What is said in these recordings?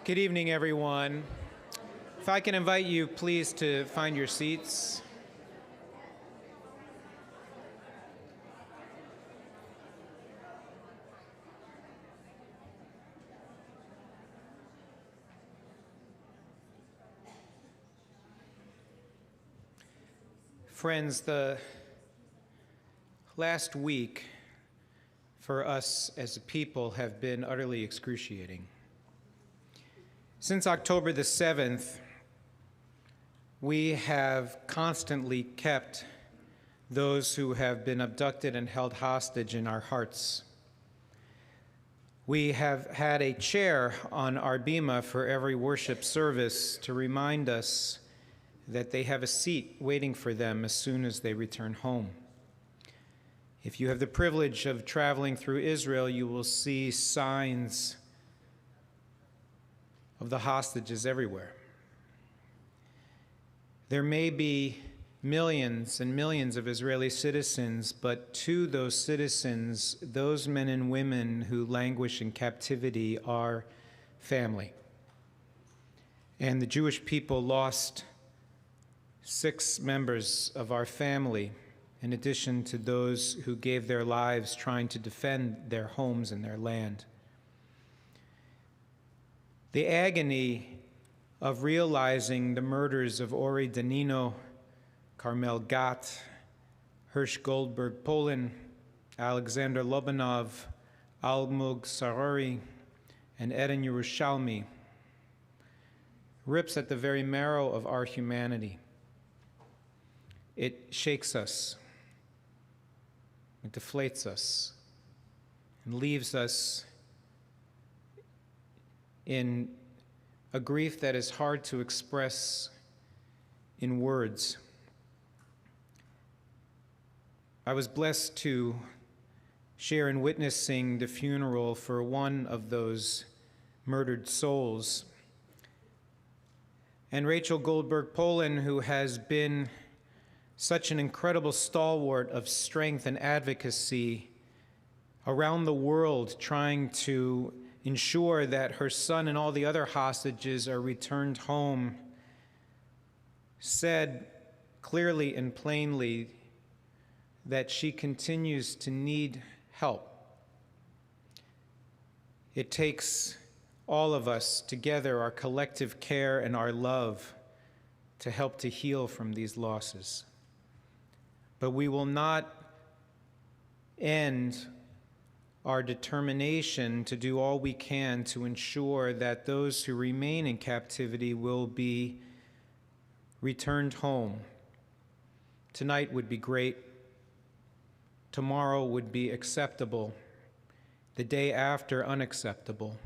Good evening, everyone. If I can invite you, please, to find your seats. Friends, the last week for us as a people have been utterly excruciating. Since October the 7th, we have constantly kept those who have been abducted and held hostage in our hearts. We have had a chair on our bima for every worship service to remind us that they have a seat waiting for them as soon as they return home. If you have the privilege of traveling through Israel, you will see signs of the hostages everywhere. There may be millions and millions of Israeli citizens, but to those citizens, those men and women who languish in captivity are family. And the Jewish people lost 6 members of our family, in addition to those who gave their lives trying to defend their homes and their land. The agony of realizing the murders of Ori Danino, Carmel Gat, Hirsch Goldberg Polin, Alexander Lobanov, Almog Sarori, and Eden Yerushalmi rips at the very marrow of our humanity. It shakes us, it deflates us, and leaves us in a grief that is hard to express in words. I was blessed to share in witnessing the funeral for one of those murdered souls. And Rachel Goldberg Polin, who has been such an incredible stalwart of strength and advocacy around the world, trying to ensure that her son and all the other hostages are returned home, said clearly and plainly that she continues to need help. It takes all of us together, our collective care and our love, to help to heal from these losses. But we will not end our determination to do all we can to ensure that those who remain in captivity will be returned home. Tonight would be great. Tomorrow would be acceptable. The day after, unacceptable.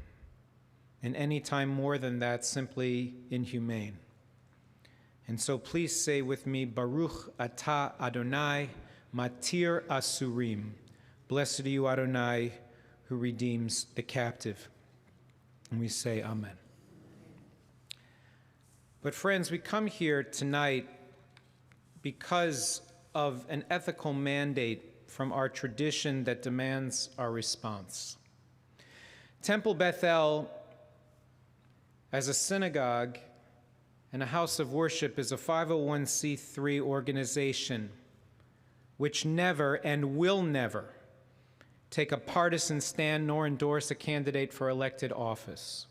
And any time more than that, simply inhumane. And so please say with me, Baruch atah Adonai matir asurim. Blessed are you, Adonai, who redeems the captive. And we say amen. But friends, we come here tonight because of an ethical mandate from our tradition that demands our response. Temple Bethel, as a synagogue and a house of worship, is a 501c3 organization which never and will never take a partisan stand nor endorse a candidate for elected office.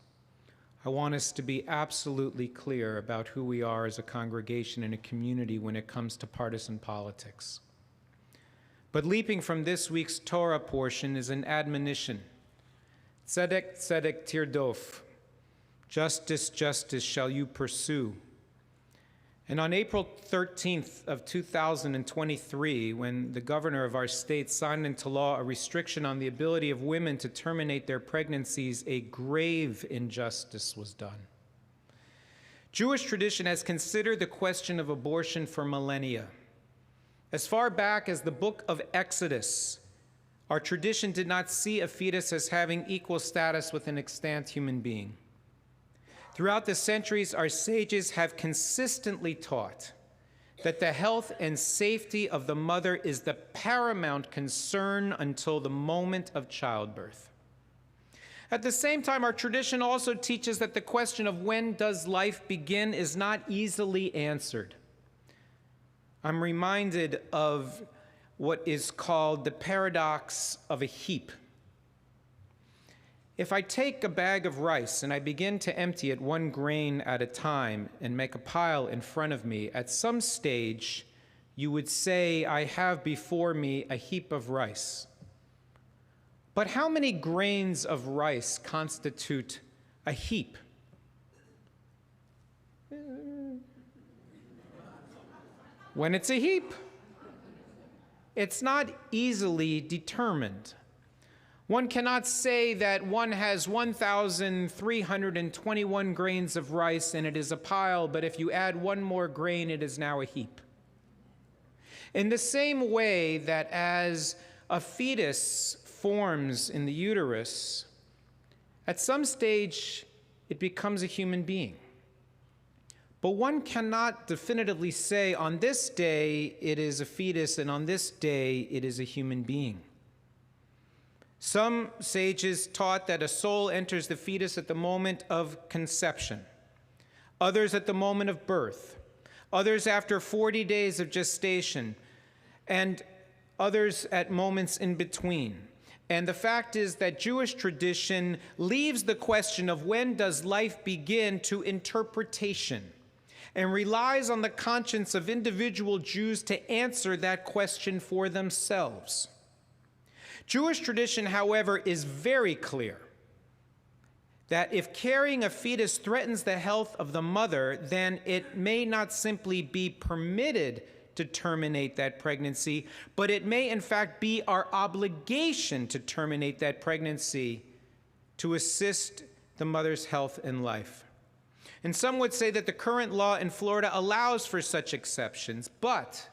I want us to be absolutely clear about who we are as a congregation and a community when it comes to partisan politics. But leaping from this week's Torah portion is an admonition. Tzedek, tzedek tirdof. Justice, justice shall you pursue. And on April 13th of 2023, when the governor of our state signed into law a restriction on the ability of women to terminate their pregnancies, a grave injustice was done. Jewish tradition has considered the question of abortion for millennia. As far back as the book of Exodus, our tradition did not see a fetus as having equal status with an extant human being. Throughout the centuries, our sages have consistently taught that the health and safety of the mother is the paramount concern until the moment of childbirth. At the same time, our tradition also teaches that the question of when does life begin is not easily answered. I'm reminded of what is called the paradox of a heap. If I take a bag of rice and I begin to empty it one grain at a time and make a pile in front of me, at some stage you would say I have before me a heap of rice. But how many grains of rice constitute a heap? When it's a heap, it's not easily determined. One cannot say that one has 1,321 grains of rice and it is a pile, but if you add one more grain, it is now a heap. In the same way that as a fetus forms in the uterus, at some stage it becomes a human being. But one cannot definitively say on this day it is a fetus and on this day it is a human being. Some sages taught that a soul enters the fetus at the moment of conception, others at the moment of birth, others after 40 days of gestation, and others at moments in between. And the fact is that Jewish tradition leaves the question of when does life begin to interpretation and relies on the conscience of individual Jews to answer that question for themselves. Jewish tradition, however, is very clear that if carrying a fetus threatens the health of the mother, then it may not simply be permitted to terminate that pregnancy, but it may in fact be our obligation to terminate that pregnancy to assist the mother's health and life. And some would say that the current law in Florida allows for such exceptions, but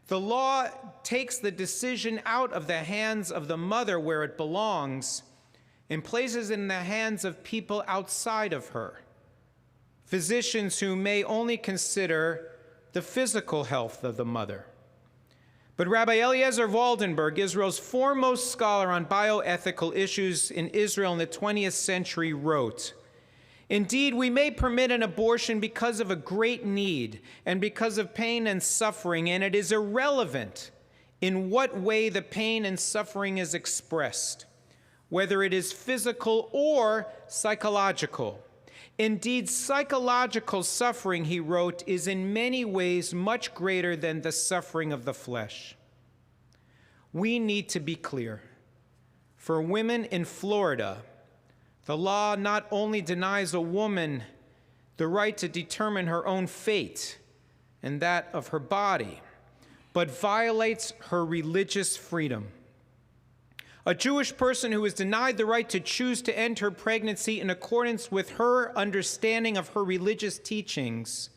the law takes the decision out of the hands of the mother where it belongs and places it in the hands of people outside of her, physicians who may only consider the physical health of the mother. But Rabbi Eliezer Waldenberg, Israel's foremost scholar on bioethical issues in Israel in the 20th century, wrote, "Indeed, we may permit an abortion because of a great need and because of pain and suffering, and it is irrelevant in what way the pain and suffering is expressed, whether it is physical or psychological. Indeed, psychological suffering," he wrote, "is in many ways much greater than the suffering of the flesh." We need to be clear. For women in Florida, the law not only denies a woman the right to determine her own fate and that of her body, but violates her religious freedom. A Jewish person who is denied the right to choose to end her pregnancy in accordance with her understanding of her religious teachings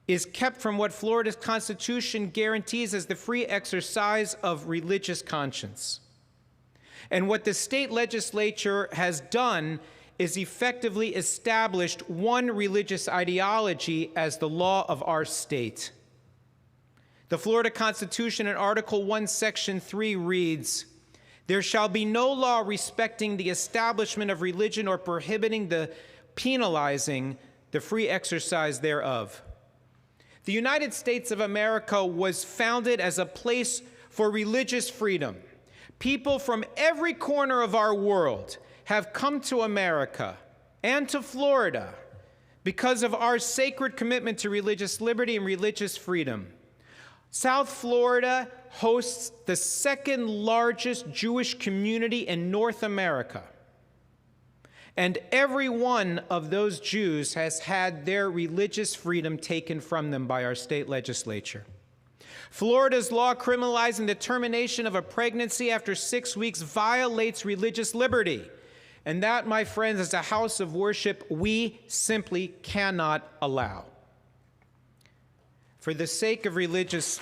is kept from what Florida's Constitution guarantees as the free exercise of religious conscience. And what the state legislature has done is effectively established one religious ideology as the law of our state. The Florida Constitution in Article 1, Section 3 reads, "There shall be no law respecting the establishment of religion or prohibiting the penalizing the free exercise thereof." The United States of America was founded as a place for religious freedom. People from every corner of our world have come to America and to Florida because of our sacred commitment to religious liberty and religious freedom. South Florida hosts the second largest Jewish community in North America. And every one of those Jews has had their religious freedom taken from them by our state legislature. Florida's law criminalizing the termination of a pregnancy after 6 weeks violates religious liberty. And that, my friends, as a house of worship, we simply cannot allow. For the sake of religious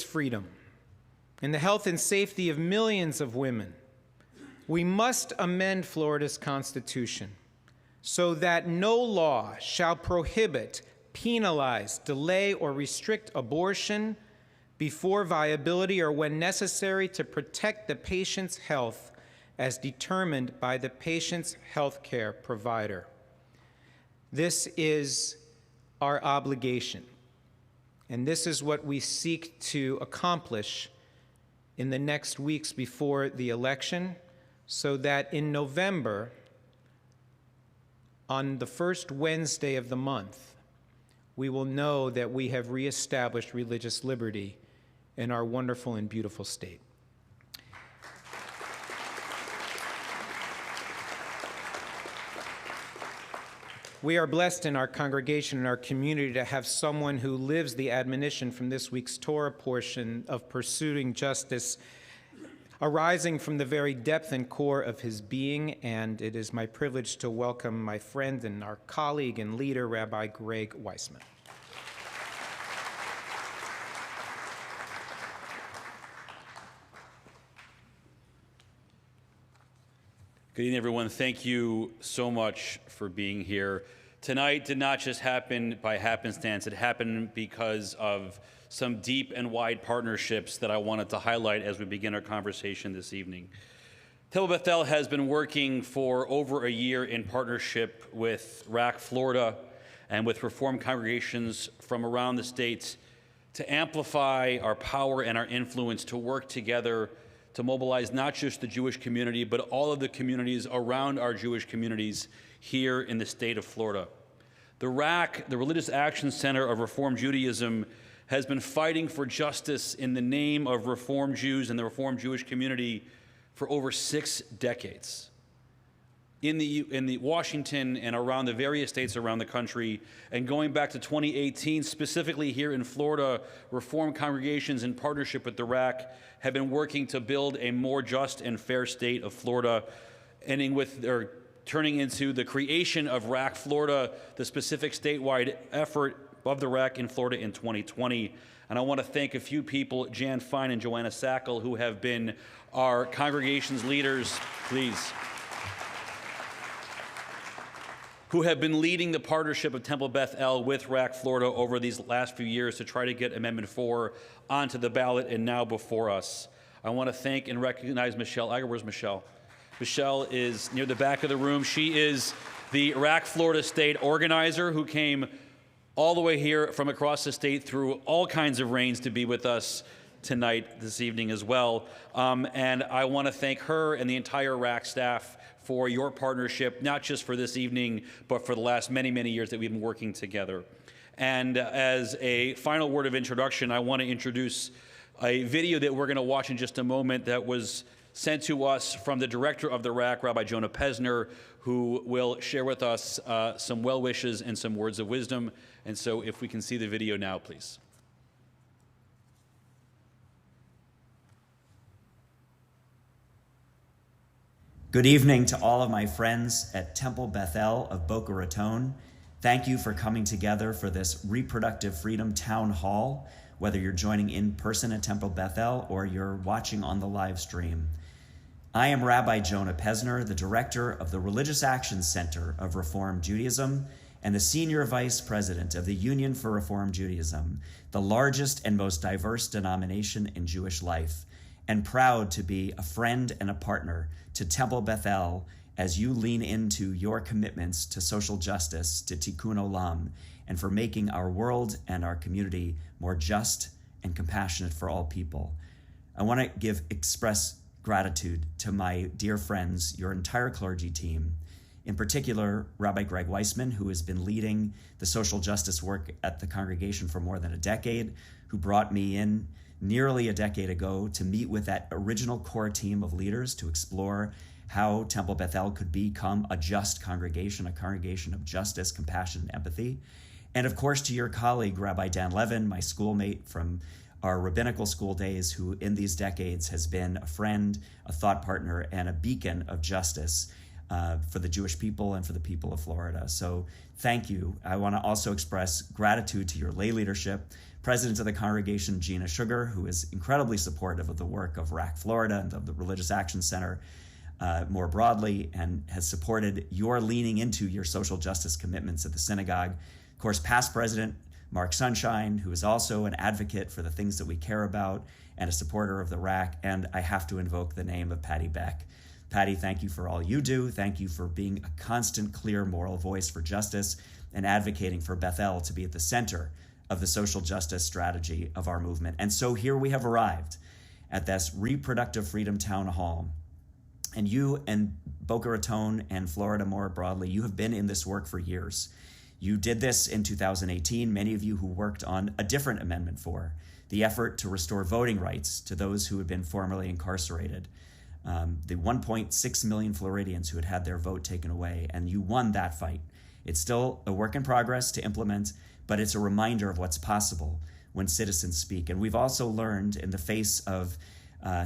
freedom and the health and safety of millions of women, we must amend Florida's Constitution so that no law shall prohibit, penalize, delay, or restrict abortion, before viability or when necessary to protect the patient's health as determined by the patient's healthcare provider. This is our obligation, and this is what we seek to accomplish in the next weeks before the election, so that in November, on the first Wednesday of the month, we will know that we have reestablished religious liberty in our wonderful and beautiful state. We are blessed in our congregation and our community to have someone who lives the admonition from this week's Torah portion of pursuing justice, arising from the very depth and core of his being, and it is my privilege to welcome my friend and our colleague and leader, Rabbi Greg Weissman. Good evening, everyone. Thank you so much for being here. Tonight did not just happen by happenstance. It happened because of some deep and wide partnerships that I wanted to highlight as we begin our conversation this evening. Temple Bethel has been working for over a year in partnership with RAC Florida and with Reformed congregations from around the state to amplify our power and our influence to work together to mobilize not just the Jewish community, but all of the communities around our Jewish communities here in the state of Florida. The RAC, the Religious Action Center of Reformed Judaism, has been fighting for justice in the name of Reformed Jews and the Reformed Jewish community for over 6 decades. In the Washington and around the various states around the country, and going back to 2018, specifically here in Florida, Reformed congregations in partnership with the RAC have been working to build a more just and fair state of Florida, turning into the creation of RAC Florida, the specific statewide effort of the RAC in Florida in 2020. And I want to thank a few people, Jan Fine and Joanna Sackle, who have been our congregation's leaders, please, who have been leading the partnership of Temple Bethel with RAC Florida over these last few years to try to get Amendment 4 onto the ballot and now before us. I want to thank and recognize Michelle Iger. Where's Michelle? Michelle is near the back of the room. She is the RAC Florida state organizer who came all the way here from across the state through all kinds of rains to be with us tonight, this evening as well. And I want to thank her and the entire RAC staff for your partnership, not just for this evening, but for the last many, many years that we've been working together. And as a final word of introduction, I want to introduce a video that we're going to watch in just a moment that was sent to us from the director of the RAC, Rabbi Jonah Pesner, who will share with us some well wishes and some words of wisdom. And so if we can see the video now, please. Good evening to all of my friends at Temple Bethel of Boca Raton. Thank you for coming together for this Reproductive Freedom Town Hall, whether you're joining in person at Temple Bethel or you're watching on the live stream. I am Rabbi Jonah Pesner, the director of the Religious Action Center of Reformed Judaism and the senior vice president of the Union for Reformed Judaism, the largest and most diverse denomination in Jewish life, and proud to be a friend and a partner to Temple Bethel as you lean into your commitments to social justice, to Tikkun Olam, and for making our world and our community more just and compassionate for all people. I want to express gratitude to my dear friends, your entire clergy team, in particular, Rabbi Greg Weissman, who has been leading the social justice work at the congregation for more than a decade, who brought me in nearly a decade ago to meet with that original core team of leaders to explore how Temple Bethel could become a just congregation, a congregation of justice, compassion, and empathy. And of course, to your colleague, Rabbi Dan Levin, my schoolmate from our rabbinical school days, who in these decades has been a friend, a thought partner, and a beacon of justice for the Jewish people and for the people of Florida. So thank you. I want to also express gratitude to your lay leadership, President of the congregation, Gina Sugar, who is incredibly supportive of the work of RAC Florida and of the Religious Action Center more broadly, and has supported your leaning into your social justice commitments at the synagogue. Of course, past President Mark Sunshine, who is also an advocate for the things that we care about and a supporter of the RAC, and I have to invoke the name of Patty Beck. Patty, thank you for all you do. Thank you for being a constant, clear, moral voice for justice and advocating for Bethel to be at the center of the social justice strategy of our movement. And so here we have arrived at this Reproductive Freedom Town Hall. And you and Boca Raton and Florida more broadly, you have been in this work for years. You did this in 2018, many of you who worked on a different amendment for the effort to restore voting rights to those who had been formerly incarcerated. The 1.6 million Floridians who had had their vote taken away, and you won that fight. It's still a work in progress to implement, but it's a reminder of what's possible when citizens speak. And we've also learned in the face of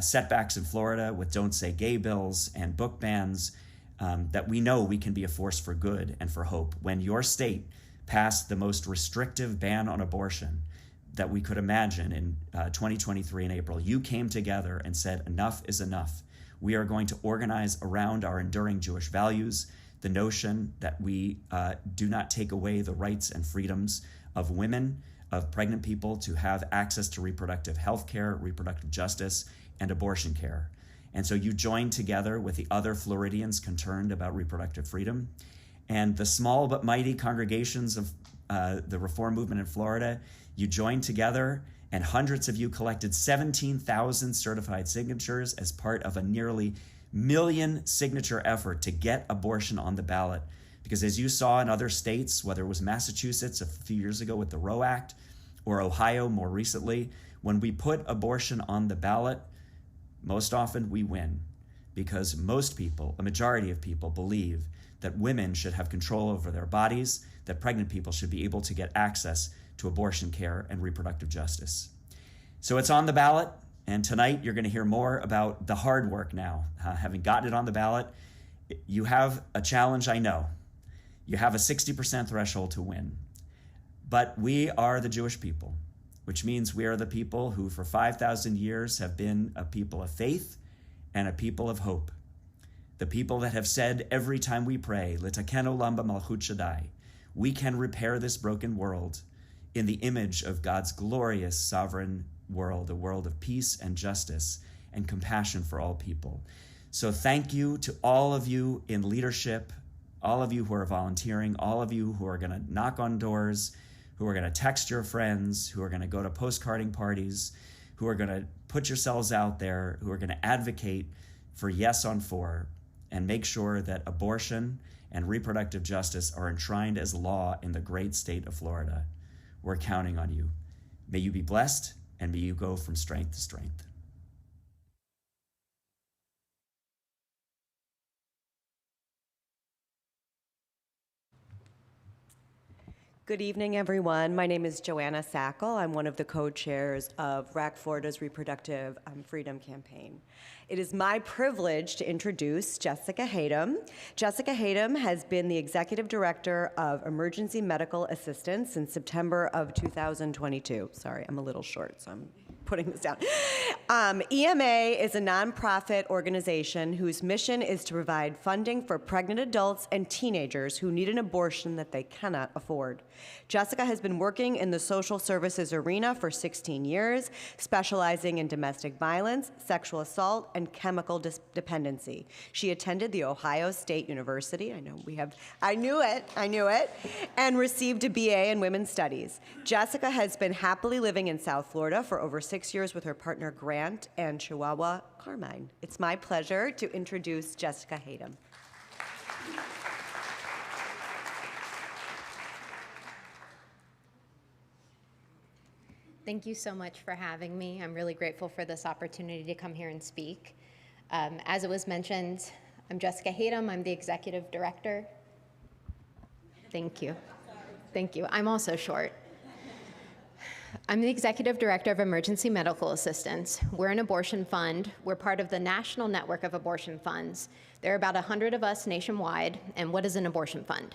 setbacks in Florida with Don't Say Gay bills and book bans that we know we can be a force for good and for hope. When your state passed the most restrictive ban on abortion that we could imagine in 2023 in April, you came together and said, enough is enough. We are going to organize around our enduring Jewish values, the notion that we do not take away the rights and freedoms of women, of pregnant people to have access to reproductive health care, reproductive justice, and abortion care. And so you joined together with the other Floridians concerned about reproductive freedom. And the small but mighty congregations of the reform movement in Florida, you joined together, and hundreds of you collected 17,000 certified signatures as part of a nearly million signature effort to get abortion on the ballot. Because as you saw in other states, whether it was Massachusetts a few years ago with the Roe Act or Ohio more recently, when we put abortion on the ballot, most often we win, because most people, a majority of people, believe that women should have control over their bodies, that pregnant people should be able to get access to abortion care and reproductive justice. So it's on the ballot, and tonight you're going to hear more about the hard work now. Having gotten it on the ballot, you have a challenge, I know. You have a 60% threshold to win. But we are the Jewish people, which means we are the people who for 5,000 years have been a people of faith and a people of hope. The people that have said every time we pray, L'taken olam b'malchut Shaddai, we can repair this broken world in the image of God's glorious sovereign world, a world of peace and justice and compassion for all people. So thank you to all of you in leadership, all of you who are volunteering, all of you who are going to knock on doors, who are going to text your friends, who are going to go to postcarding parties, who are going to put yourselves out there, who are going to advocate for Yes on 4 and make sure that abortion and reproductive justice are enshrined as law in the great state of Florida. We're counting on you. May you be blessed, and may you go from strength to strength. Good evening, everyone. My name is Joanna Sackle. I'm one of the co-chairs of RAC Florida's Reproductive Freedom Campaign. It is my privilege to introduce Jessica Hayden. Jessica Hayden has been the Executive Director of Emergency Medical Assistance since September of 2022. Sorry, I'm a little short, so I'm putting this down. EMA is a nonprofit organization whose mission is to provide funding for pregnant adults and teenagers who need an abortion that they cannot afford. Jessica has been working in the social services arena for 16 years, specializing in domestic violence, sexual assault, and chemical dependency. She attended The Ohio State University, I knew it, and received a BA in Women's Studies. Jessica has been happily living in South Florida for over 6 years with her partner Grant and Chihuahua Carmine. It's my pleasure to introduce Jessica Hayden. Thank you so much for having me. I'm really grateful for this opportunity to come here and speak. As it was mentioned, I'm Jessica Hayden. I'm the Executive Director. Thank you. Thank you. I'm also short. I'm the Executive Director of Emergency Medical Assistance. We're an abortion fund. We're part of the National Network of Abortion Funds. There are about 100 of us nationwide, and what is an abortion fund?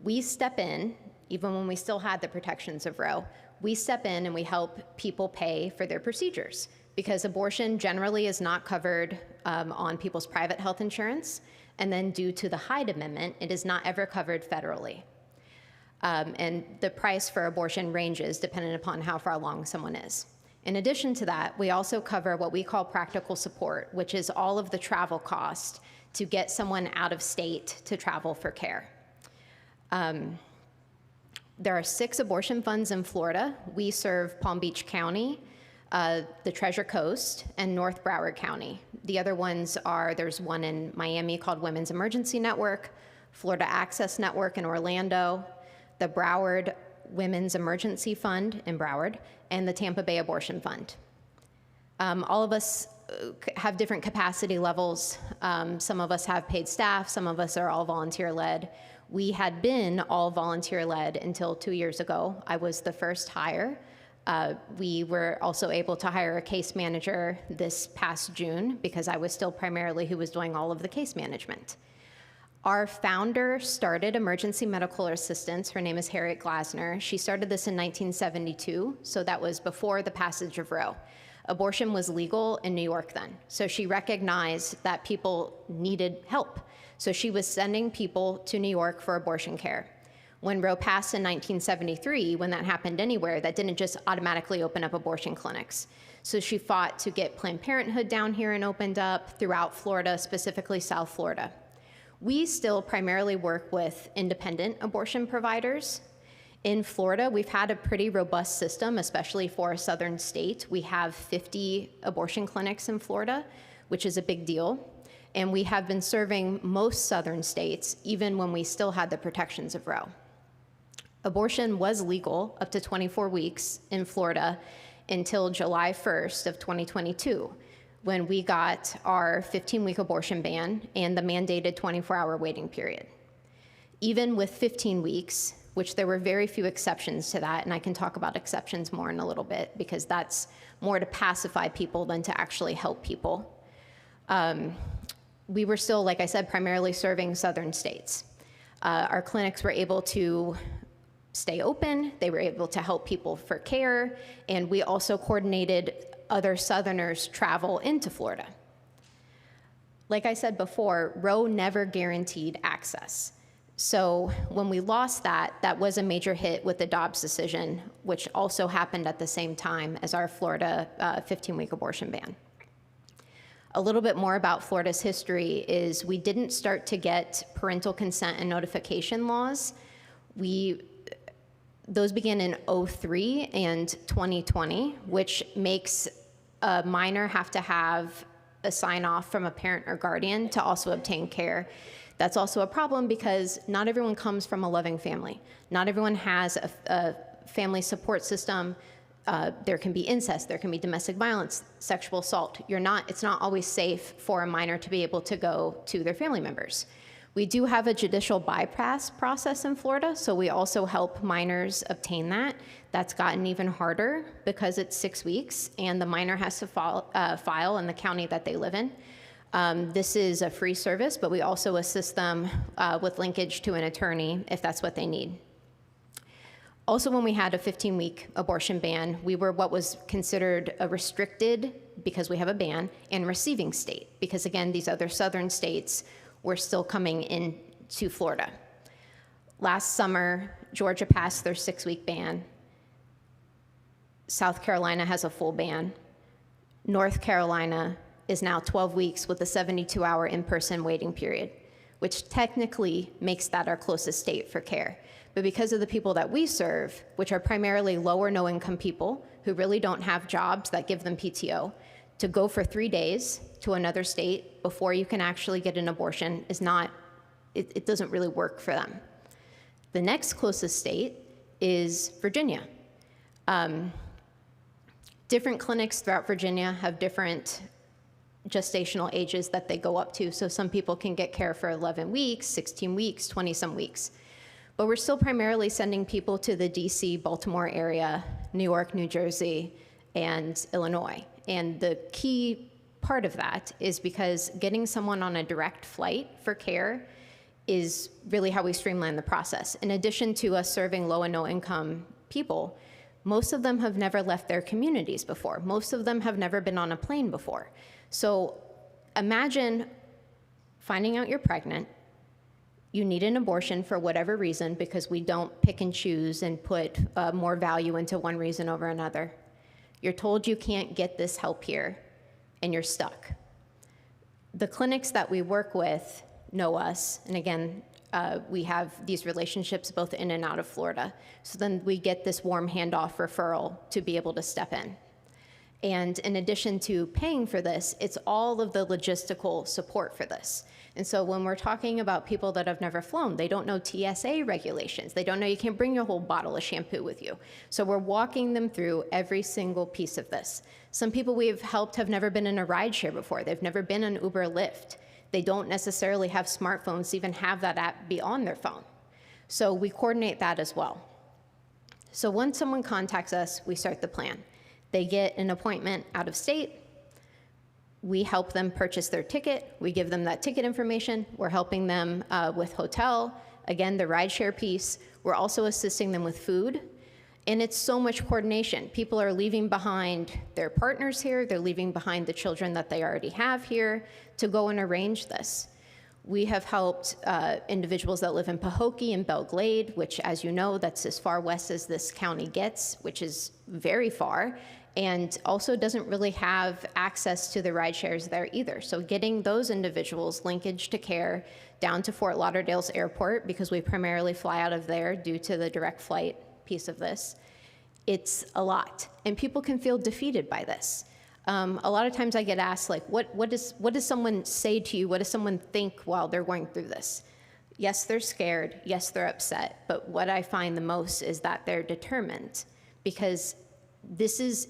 We step in, even when we still had the protections of Roe, we step in and we help people pay for their procedures, because abortion generally is not covered on people's private health insurance, and then due to the Hyde Amendment, it is not ever covered federally. and the price for abortion ranges depending upon how far along someone is. In addition to that, we also cover what we call practical support, which is all of the travel cost to get someone out of state to travel for care. There are 6 abortion funds in Florida. We serve Palm Beach County, the Treasure Coast, and North Broward County. The other ones are, there's one in Miami called Women's Emergency Network, Florida Access Network in Orlando, the Broward Women's Emergency Fund in Broward, and the Tampa Bay Abortion Fund. All of us have different capacity levels. Some of us have paid staff, some of us are all volunteer-led. We had been all volunteer-led until 2 years ago. I was the first hire. We were also able to hire a case manager this past June because I was still primarily who was doing all of the case management. Our founder started emergency medical assistance. Her name is Harriet Glasner. She started this in 1972, so that was before the passage of Roe. Abortion was legal in New York then, so she recognized that people needed help. So she was sending people to New York for abortion care. When Roe passed in 1973, when that happened anywhere, that didn't just automatically open up abortion clinics. So she fought to get Planned Parenthood down here and opened up throughout Florida, specifically South Florida. We still primarily work with independent abortion providers. In Florida, we've had a pretty robust system, especially for a southern state. We have 50 abortion clinics in Florida, which is a big deal. And we have been serving most southern states, even when we still had the protections of Roe. Abortion was legal up to 24 weeks in Florida until July 1st of 2022, when we got our 15-week abortion ban and the mandated 24-hour waiting period. Even with 15 weeks, which there were very few exceptions to that, and I can talk about exceptions more in a little bit because that's more to pacify people than to actually help people. We were still, like I said, primarily serving southern states. Our clinics were able to stay open, they were able to help people for care, and we also coordinated other Southerners' travel into Florida. Like I said before, Roe never guaranteed access. So when we lost that, that was a major hit with the Dobbs decision, which also happened at the same time as our Florida 15-week abortion ban. A little bit more about Florida's history is we didn't start to get parental consent and notification laws. Those began in 2003 and 2020, which makes a minor have to have a sign-off from a parent or guardian to also obtain care. That's also a problem because not everyone comes from a loving family. Not everyone has a family support system. There can be incest, there can be domestic violence, sexual assault. It's not always safe for a minor to be able to go to their family members. We do have a judicial bypass process in Florida, so we also help minors obtain that. That's gotten even harder because it's 6 weeks and the minor has to file in the county that they live in. This is a free service, but we also assist them with linkage to an attorney if that's what they need. Also, when we had a 15-week abortion ban, we were what was considered a restricted, because we have a ban, and receiving state, because again, these other southern states were still coming into Florida. Last summer, Georgia passed their 6-week ban. South Carolina has a full ban. North Carolina is now 12 weeks with a 72-hour in-person waiting period, which technically makes that our closest state for care. But because of the people that we serve, which are primarily lower no-income people who really don't have jobs that give them PTO, to go for 3 days to another state before you can actually get an abortion is not, it doesn't really work for them. The next closest state is Virginia. Different clinics throughout Virginia have different gestational ages that they go up to. So some people can get care for 11 weeks, 16 weeks, 20-some weeks. But we're still primarily sending people to the DC, Baltimore area, New York, New Jersey, and Illinois. And the key part of that is because getting someone on a direct flight for care is really how we streamline the process. In addition to us serving low and no income people, most of them have never left their communities before. Most of them have never been on a plane before. So imagine finding out you're pregnant, you need an abortion for whatever reason, because we don't pick and choose and put more value into one reason over another. You're told you can't get this help here, and you're stuck. The clinics that we work with know us, and again, we have these relationships both in and out of Florida. So then we get this warm handoff referral to be able to step in. And in addition to paying for this, it's all of the logistical support for this. And so when we're talking about people that have never flown, they don't know TSA regulations. They don't know you can't bring your whole bottle of shampoo with you. So we're walking them through every single piece of this. Some people we've helped have never been in a rideshare before. They've never been on Uber or Lyft. They don't necessarily have smartphones to even have that app be on their phone. So we coordinate that as well. So once someone contacts us, we start the plan. They get an appointment out of state. We help them purchase their ticket. We give them that ticket information. We're helping them with hotel. Again, the rideshare piece. We're also assisting them with food. And it's so much coordination. People are leaving behind their partners here. They're leaving behind the children that they already have here to go and arrange this. We have helped individuals that live in Pahokee and Belle Glade, which, as you know, that's as far west as this county gets, which is very far, and also doesn't really have access to the ride shares there either. So getting those individuals linkage to care down to Fort Lauderdale's airport, because we primarily fly out of there due to the direct flight piece of this, it's a lot. And people can feel defeated by this. A lot of times I get asked, like, what does someone say to you? What does someone think while they're going through this? Yes, they're scared. Yes, they're upset. But what I find the most is that they're determined, because this is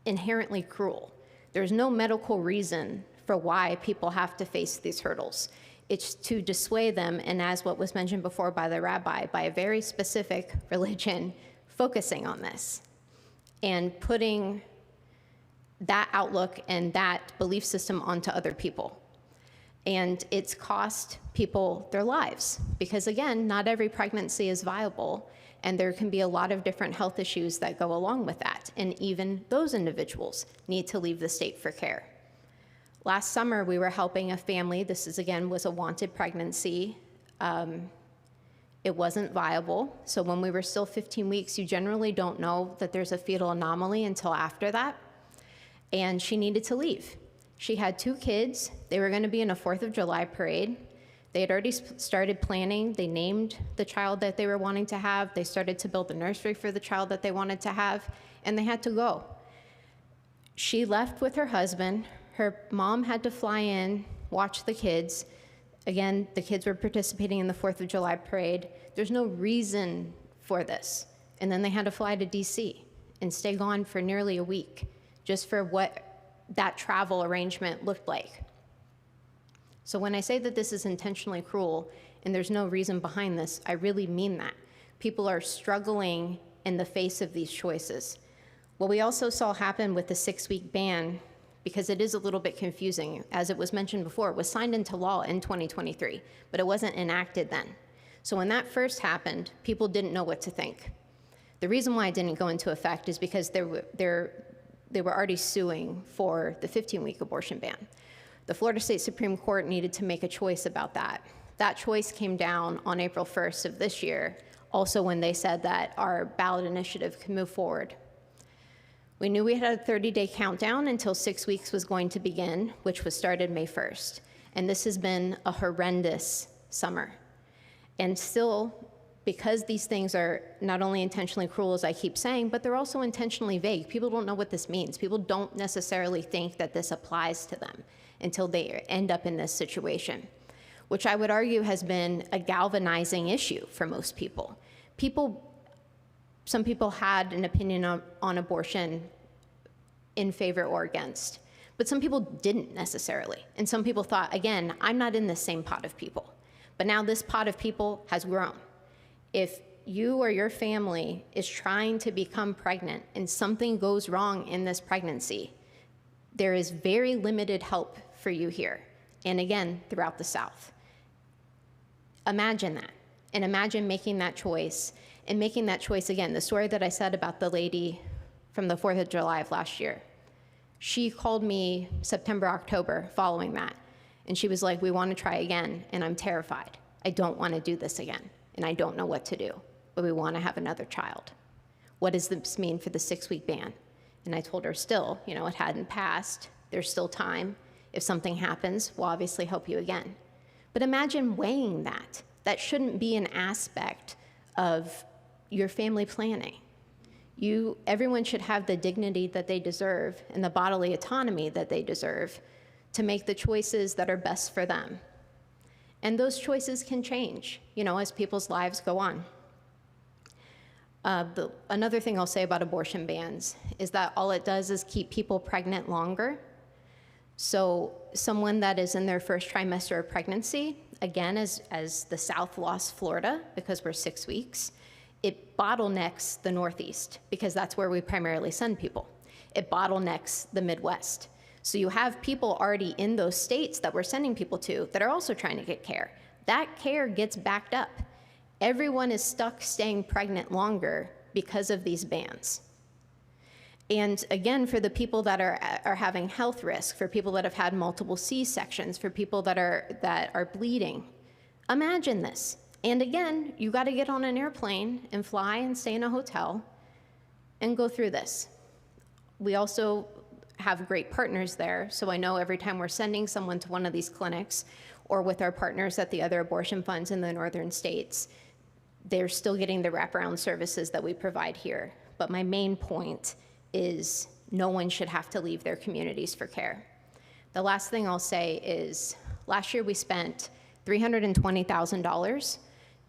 inherently cruel. There's no medical reason for why people have to face these hurdles. It's to dissuade them, and as what was mentioned before by the rabbi, by a very specific religion focusing on this and putting that outlook and that belief system onto other people. And it's cost people their lives, because again, not every pregnancy is viable, and there can be a lot of different health issues that go along with that, and even those individuals need to leave the state for care. Last summer, we were helping a family. This is, again, was a wanted pregnancy. It wasn't viable. So when we were still 15 weeks, you generally don't know that there's a fetal anomaly until after that. And she needed to leave. She had 2 kids. They were going to be in a 4th of July parade. They had already started planning. They named the child that they were wanting to have. They started to build a nursery for the child that they wanted to have, and they had to go. She left with her husband. Her mom had to fly in, watch the kids. Again, the kids were participating in the 4th of July parade. There's no reason for this. And then they had to fly to DC and stay gone for nearly a week, just for what that travel arrangement looked like. So when I say that this is intentionally cruel and there's no reason behind this, I really mean that. People are struggling in the face of these choices. What we also saw happen with the 6-week ban, because it is a little bit confusing, as it was mentioned before, it was signed into law in 2023, but it wasn't enacted then. So when that first happened, people didn't know what to think. The reason why it didn't go into effect is because they were already suing for the 15-week abortion ban. The Florida State Supreme Court needed to make a choice about that. That choice came down on April 1st of this year, also when they said that our ballot initiative could move forward. We knew we had a 30-day countdown until 6 weeks was going to begin, which was started May 1st. And this has been a horrendous summer. And still, because these things are not only intentionally cruel, as I keep saying, but they're also intentionally vague. People don't know what this means. People don't necessarily think that this applies to them until they end up in this situation, which I would argue has been a galvanizing issue for most people. Some people had an opinion on abortion in favor or against, but some people didn't necessarily. And some people thought, again, I'm not in the same pot of people. But now this pot of people has grown. If you or your family is trying to become pregnant and something goes wrong in this pregnancy, there is very limited help for you here, and again, throughout the South. Imagine that, and imagine making that choice. And making that choice again, the story that I said about the lady from the 4th of July of last year. She called me September, October following that. And she was like, we want to try again, and I'm terrified. I don't want to do this again, and I don't know what to do, but we want to have another child. What does this mean for the 6-week ban? And I told her still, it hadn't passed. There's still time. If something happens, we'll obviously help you again. But imagine weighing that. That shouldn't be an aspect of your family planning. Everyone should have the dignity that they deserve and the bodily autonomy that they deserve to make the choices that are best for them. And those choices can change, as people's lives go on. Another thing I'll say about abortion bans is that all it does is keep people pregnant longer. So someone that is in their first trimester of pregnancy, again, as the South lost Florida because we're 6 weeks, it bottlenecks the Northeast because that's where we primarily send people. It bottlenecks the Midwest. So you have people already in those states that we're sending people to that are also trying to get care. That care gets backed up. Everyone is stuck staying pregnant longer because of these bans. And again, for the people that are having health risk, for people that have had multiple C-sections, for people that are bleeding, imagine this. And again, you got to get on an airplane and fly and stay in a hotel and go through this. We also have great partners there, so I know every time we're sending someone to one of these clinics or with our partners at the other abortion funds in the northern states, they're still getting the wraparound services that we provide here. But my main point is no one should have to leave their communities for care. The last thing I'll say is last year we spent $320,000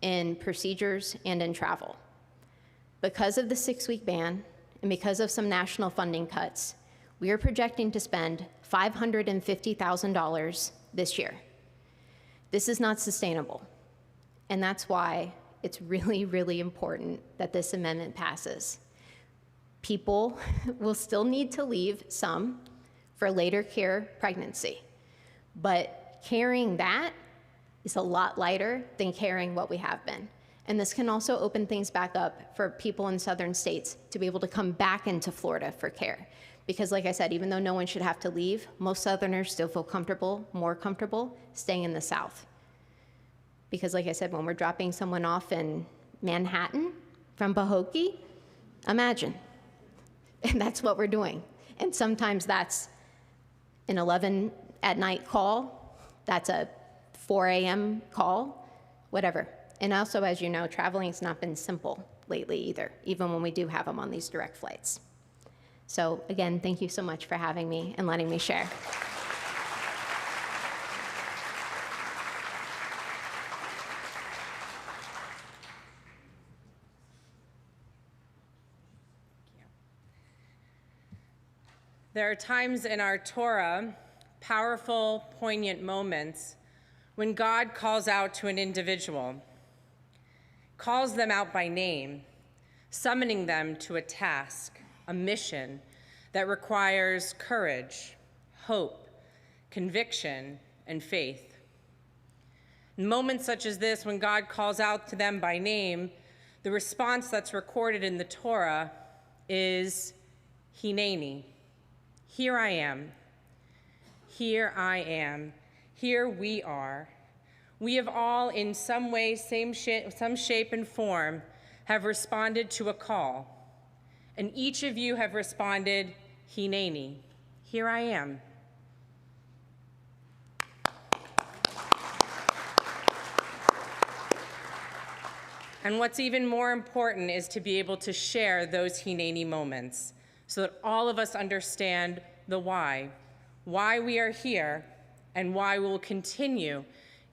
in procedures and in travel. Because of the 6-week ban and because of some national funding cuts, we are projecting to spend $550,000 this year. This is not sustainable, and that's why it's really, really important that this amendment passes. People will still need to leave some for later care pregnancy, but carrying that is a lot lighter than carrying what we have been. And this can also open things back up for people in southern states to be able to come back into Florida for care. Because like I said, even though no one should have to leave, most Southerners still feel comfortable, more comfortable, staying in the South. Because like I said, when we're dropping someone off in Manhattan from Pahokee, imagine. And that's what we're doing. And sometimes that's an 11 at night call, that's a 4 a.m. call, whatever. And also, as you know, traveling's not been simple lately either, even when we do have them on these direct flights. So again, thank you so much for having me and letting me share. There are times in our Torah, powerful, poignant moments when God calls out to an individual, calls them out by name, summoning them to a task, a mission that requires courage, hope, conviction, and faith. In moments such as this, when God calls out to them by name, the response that's recorded in the Torah is Hineni. Here I am. Here I am. Here we are. We have all, in some way, some shape and form, have responded to a call. And each of you have responded, Hineni. Here I am. And what's even more important is to be able to share those Hineni moments so that all of us understand the why we are here, and why we will continue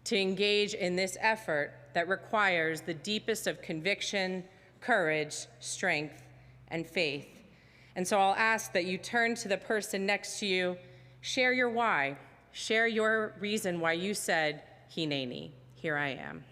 to engage in this effort that requires the deepest of conviction, courage, strength, and faith. And so I'll ask that you turn to the person next to you, share your why, share your reason why you said, Hineni, here I am.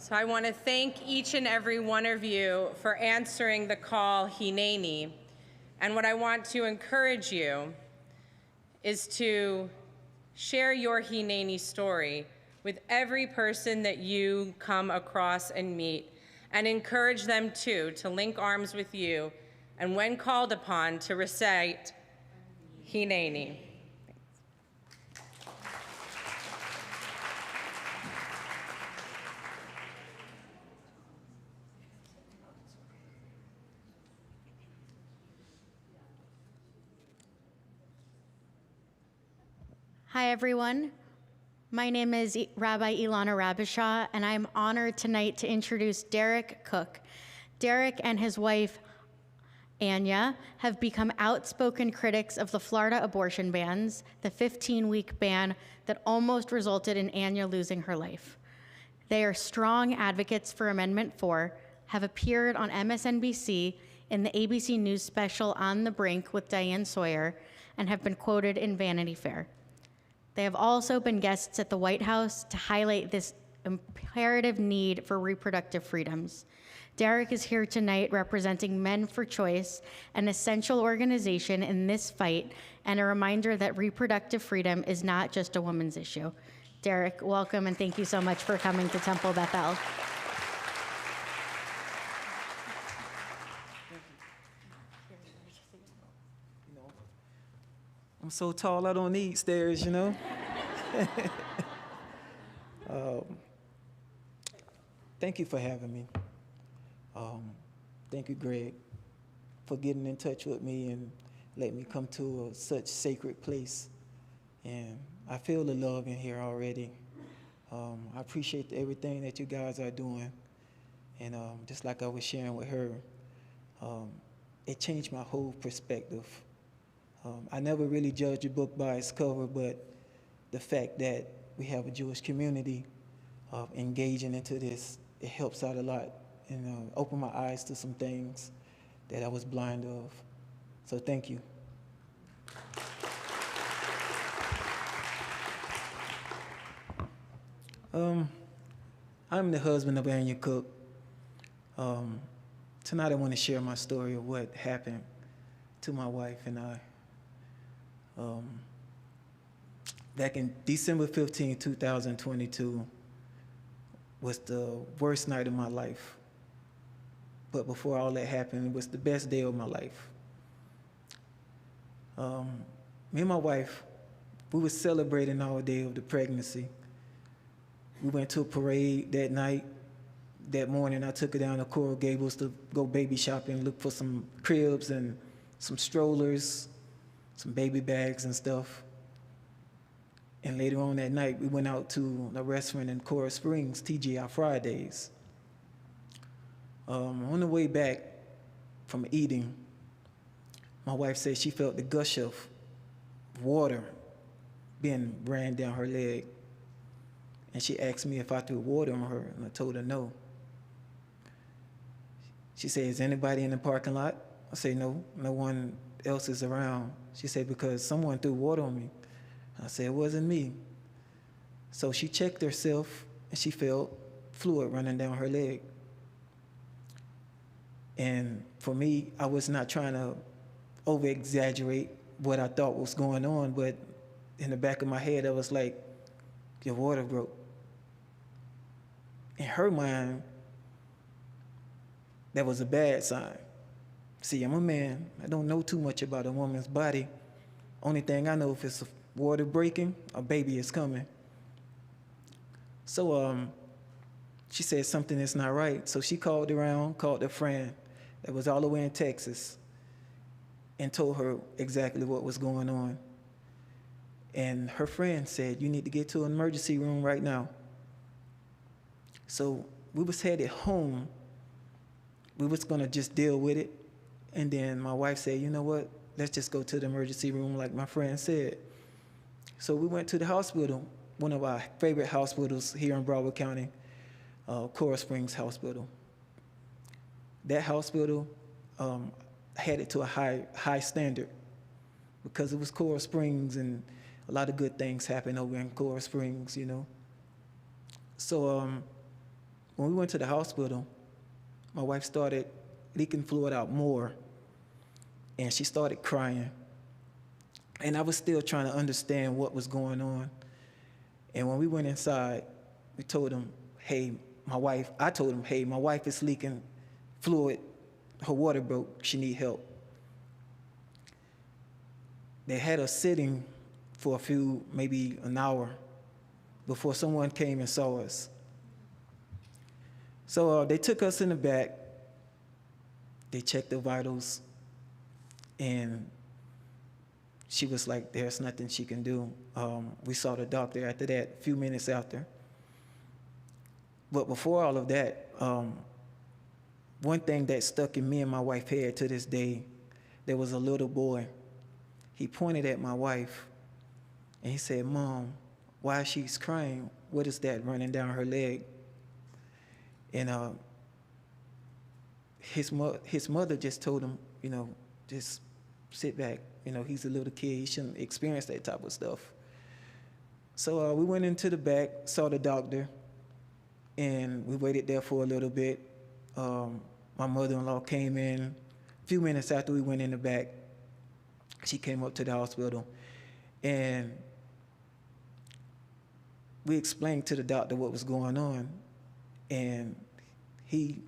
So I want to thank each and every one of you for answering the call, Hineni. And what I want to encourage you is to share your Hineni story with every person that you come across and meet, and encourage them too to link arms with you, and when called upon, to recite Hineni. Hi, everyone. My name is Rabbi Ilana Rabishaw, and I'm honored tonight to introduce Derek Cook. Derek and his wife, Anya, have become outspoken critics of the Florida abortion bans, the 15-week ban that almost resulted in Anya losing her life. They are strong advocates for Amendment 4, have appeared on MSNBC in the ABC News special On the Brink with Diane Sawyer, and have been quoted in Vanity Fair. They have also been guests at the White House to highlight this imperative need for reproductive freedoms. Derek is here tonight representing Men for Choice, an essential organization in this fight, and a reminder that reproductive freedom is not just a woman's issue. Derek, welcome, and thank you so much for coming to Temple Bethel. I'm so tall, I don't need stairs, you know? Thank you for having me. Thank you, Greg, for getting in touch with me and letting me come to such sacred place. And I feel the love in here already. I appreciate everything that you guys are doing. And just like I was sharing with her, it changed my whole perspective. I never really judged a book by its cover, but the fact that we have a Jewish community engaging into this, it helps out a lot and opened my eyes to some things that I was blind of. So thank you. I'm the husband of Anya Cook. Tonight I want to share my story of what happened to my wife and I. Back in December 15, 2022 was the worst night of my life. But before all that happened, it was the best day of my life. Me and my wife, we were celebrating our day of the pregnancy. We went to a parade that night. That morning, I took her down to Coral Gables to go baby shopping, look for some cribs and some strollers, some baby bags and stuff. And later on that night, we went out to a restaurant in Coral Springs, TGI Fridays. On the way back from eating, my wife said she felt the gush of water being ran down her leg. And she asked me if I threw water on her, and I told her no. She said, "Is anybody in the parking lot?" I said, "No, no one else is around." She said, "Because someone threw water on me." I said, "It wasn't me." So she checked herself, and she felt fluid running down her leg. And for me, I was not trying to over-exaggerate what I thought was going on, but in the back of my head, I was like, your water broke. In her mind, that was a bad sign. See, I'm a man. I don't know too much about a woman's body. Only thing I know, if it's water breaking, a baby is coming. So she said something is not right. So she called around, called a friend that was all the way in Texas, and told her exactly what was going on. And her friend said, "You need to get to an emergency room right now." So we was headed home. We was gonna just deal with it. And then my wife said, "You know what? Let's just go to the emergency room like my friend said." So we went to the hospital, one of our favorite hospitals here in Broward County, Coral Springs Hospital. That hospital had it to a high standard because it was Coral Springs, and a lot of good things happen over in Coral Springs, you know. So when we went to the hospital, my wife started leaking fluid out more, and she started crying. And I was still trying to understand what was going on. And when we went inside, we told him, hey, I told him, hey, my wife is leaking fluid. Her water broke. She need help. They had us sitting for maybe an hour before someone came and saw us. So they took us in the back. They checked the vitals, and she was like, there's nothing she can do. We saw the doctor after that, a few minutes after. But before all of that, one thing that stuck in me and my wife's head to this day, there was a little boy. He pointed at my wife, and he said, Mom, why she's crying? What is that running down her leg? And his mother just told him, just sit back. He's a little kid. He shouldn't experience that type of stuff. So we went into the back, saw the doctor, and we waited there for a little bit. My mother-in-law came in a few minutes after we went in the back. She came up to the hospital, and we explained to the doctor what was going on, and he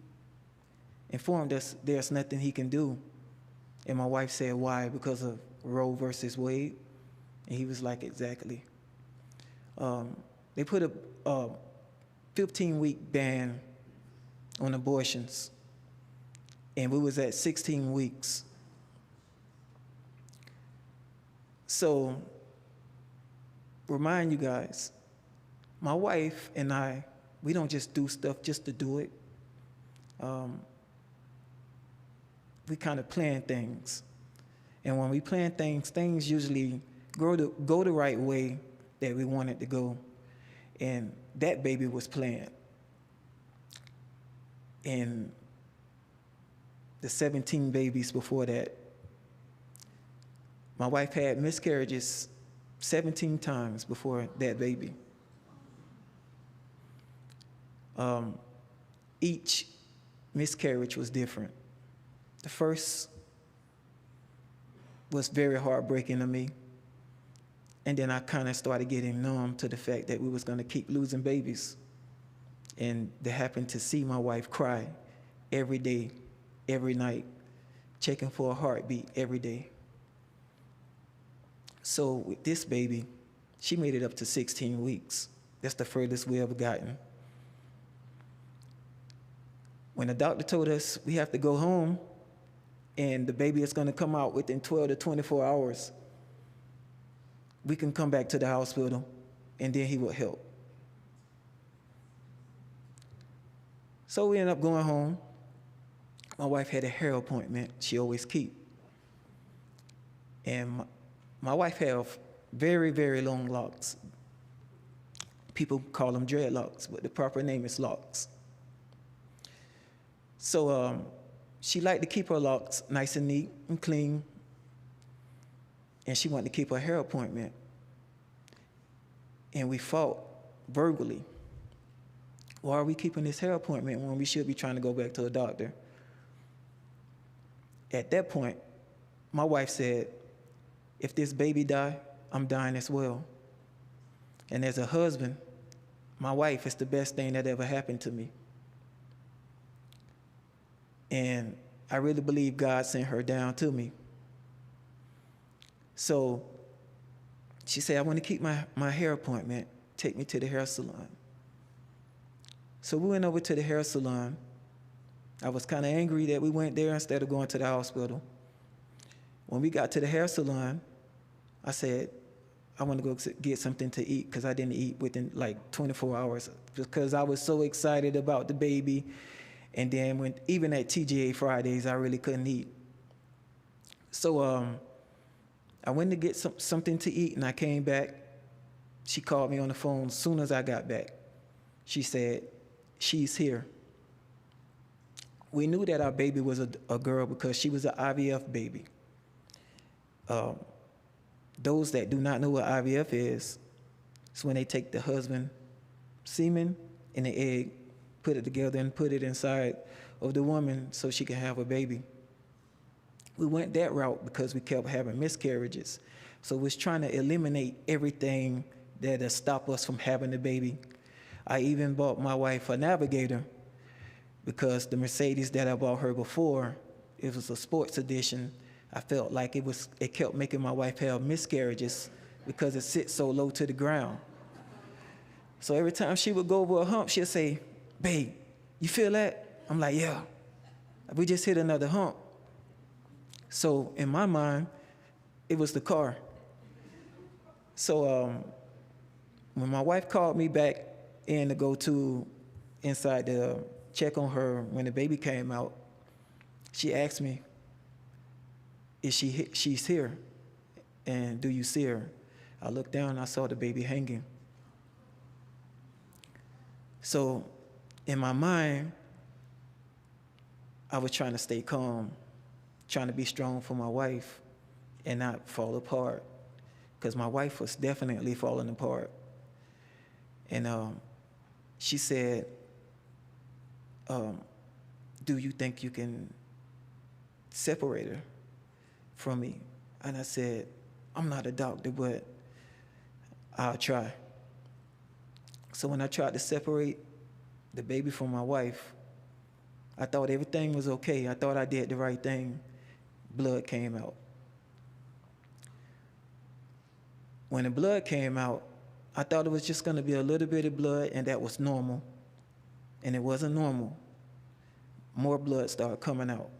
informed us there's nothing he can do. And my wife said, why? Because of Roe versus Wade? And he was like, exactly. They put a 15-week ban on abortions, and we was at 16 weeks. So, remind you guys, my wife and I, we don't just do stuff just to do it. We kind of plan things. And when we plan things, things usually go the right way that we want it to go. And that baby was planned. And the 17 babies before that, my wife had miscarriages 17 times before that baby. Each miscarriage was different. The first was very heartbreaking to me. And then I kind of started getting numb to the fact that we was going to keep losing babies. And they happened to see my wife cry every day, every night, checking for a heartbeat every day. So with this baby, she made it up to 16 weeks. That's the furthest we ever gotten. When the doctor told us we have to go home and the baby is going to come out within 12 to 24 hours, we can come back to the hospital and then he will help. So we ended up going home. My wife had a hair appointment she always keep. And my wife have very, very long locks. People call them dreadlocks, but the proper name is locks. So she liked to keep her locks nice and neat and clean, and she wanted to keep her hair appointment. And we fought verbally. Why are we keeping this hair appointment when we should be trying to go back to a doctor? At that point, my wife said, if this baby die, I'm dying as well. And as a husband, my wife is the best thing that ever happened to me. And I really believe God sent her down to me. So she said, I want to keep my hair appointment. Take me to the hair salon. So we went over to the hair salon. I was kind of angry that we went there instead of going to the hospital. When we got to the hair salon, I said, I want to go get something to eat because I didn't eat within like 24 hours because I was so excited about the baby. And then even at TGA Fridays, I really couldn't eat. So I went to get something to eat, and I came back. She called me on the phone as soon as I got back. She said, she's here. We knew that our baby was a girl because she was an IVF baby. Those that do not know what IVF is, it's when they take the husband semen and the egg, put it together and put it inside of the woman so she can have a baby. We went that route because we kept having miscarriages. So we was trying to eliminate everything that'll stop us from having the baby. I even bought my wife a Navigator because the Mercedes that I bought her before, it was a sports edition. I felt like it kept making my wife have miscarriages because it sits so low to the ground. So every time she would go over a hump, she'd say, "Babe, you feel that?" I'm like, "Yeah, we just hit another hump." So in my mind, it was the car. So when my wife called me back in to go to inside to check on her when the baby came out, she asked me, she's here, and do you see her? I looked down and I saw the baby hanging. So in my mind, I was trying to stay calm, trying to be strong for my wife and not fall apart, because my wife was definitely falling apart. And she said, "Do you think you can separate her from me?" And I said, "I'm not a doctor, but I'll try." So when I tried to separate the baby from my wife, I thought everything was okay. I thought I did the right thing. Blood came out. When the blood came out, I thought it was just going to be a little bit of blood, and that was normal. And it wasn't normal. More blood started coming out.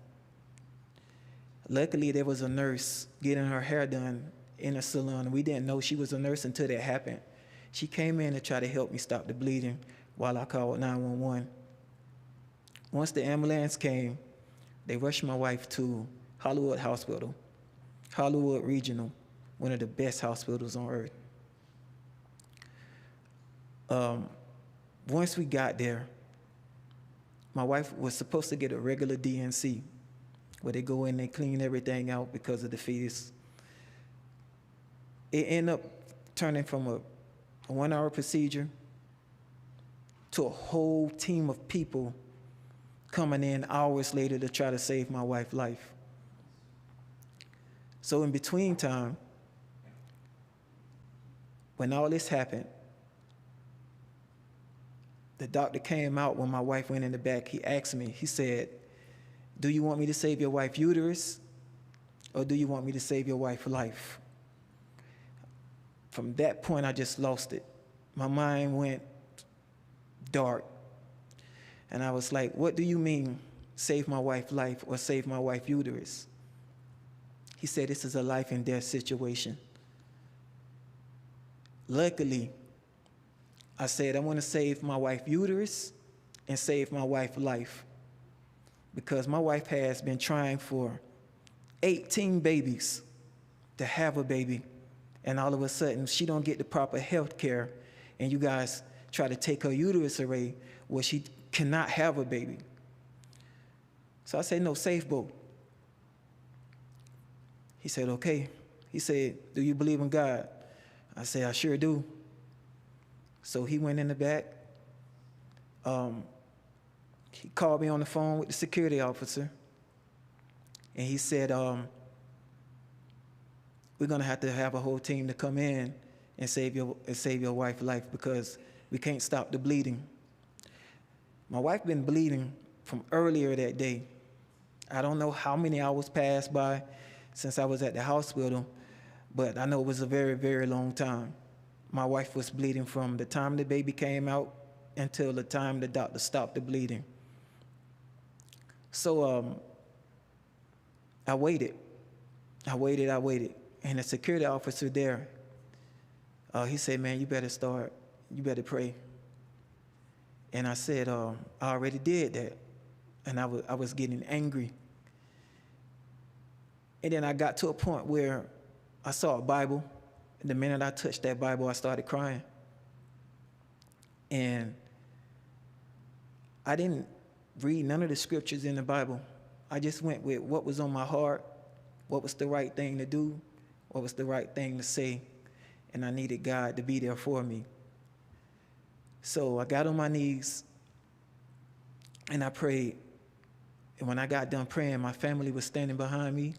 Luckily, there was a nurse getting her hair done in a salon. We didn't know she was a nurse until that happened. She came in to try to help me stop the bleeding while I called 911. Once the ambulance came, they rushed my wife to Hollywood Hospital, Hollywood Regional, one of the best hospitals on earth. Once we got there, my wife was supposed to get a regular DNC, where they go in, they clean everything out because of the fetus. It ended up turning from a 1-hour procedure to a whole team of people coming in hours later to try to save my wife's life. So in between time, when all this happened, the doctor came out when my wife went in the back. He asked me, he said, "Do you want me to save your wife's uterus, or do you want me to save your wife's life?" From that point, I just lost it. My mind went dark. And I was like, "What do you mean, save my wife's life or save my wife's uterus?" He said, "This is a life and death situation." Luckily, I said, "I want to save my wife's uterus and save my wife's life, because my wife has been trying for 18 babies to have a baby, and all of a sudden she don't get the proper health care, and you guys try to take her uterus away where she cannot have a baby." So I said, "No, save both." He said, "Okay." He said, "Do you believe in God?" I said, "I sure do." So he went in the back. He called me on the phone with the security officer, and he said, "We're gonna have to have a whole team to come in and save your wife's life, because we can't stop the bleeding." My wife been bleeding from earlier that day. I don't know how many hours passed by since I was at the hospital, but I know it was a very, very long time. My wife was bleeding from the time the baby came out until the time the doctor stopped the bleeding. So I waited. And the security officer there, he said, "Man, you better pray." And I said, "I already did that." And I was getting angry. And then I got to a point where I saw a Bible. And the minute I touched that Bible, I started crying. And I didn't read none of the scriptures in the Bible. I just went with what was on my heart, what was the right thing to do, what was the right thing to say, and I needed God to be there for me. So I got on my knees, And I prayed. And when I got done praying, my family was standing behind me.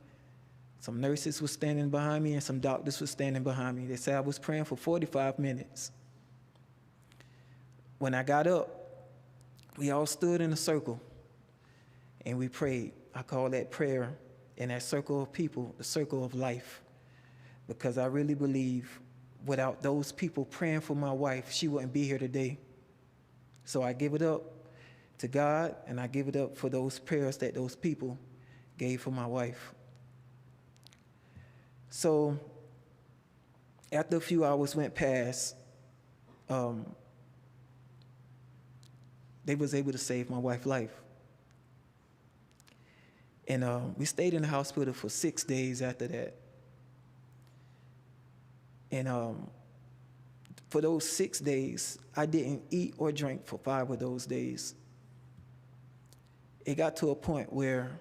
Some nurses were standing behind me, and some doctors were standing behind me. They said I was praying for 45 minutes. When I got up, we all stood in a circle, and we prayed. I call that prayer in that circle of people, the circle of life, because I really believe without those people praying for my wife, she wouldn't be here today. So I give it up to God, and I give it up for those prayers that those people gave for my wife. So after a few hours went past, they was able to save my wife's life. And we stayed in the hospital for 6 days after that. And for those 6 days, I didn't eat or drink for 5 of those days. It got to a point where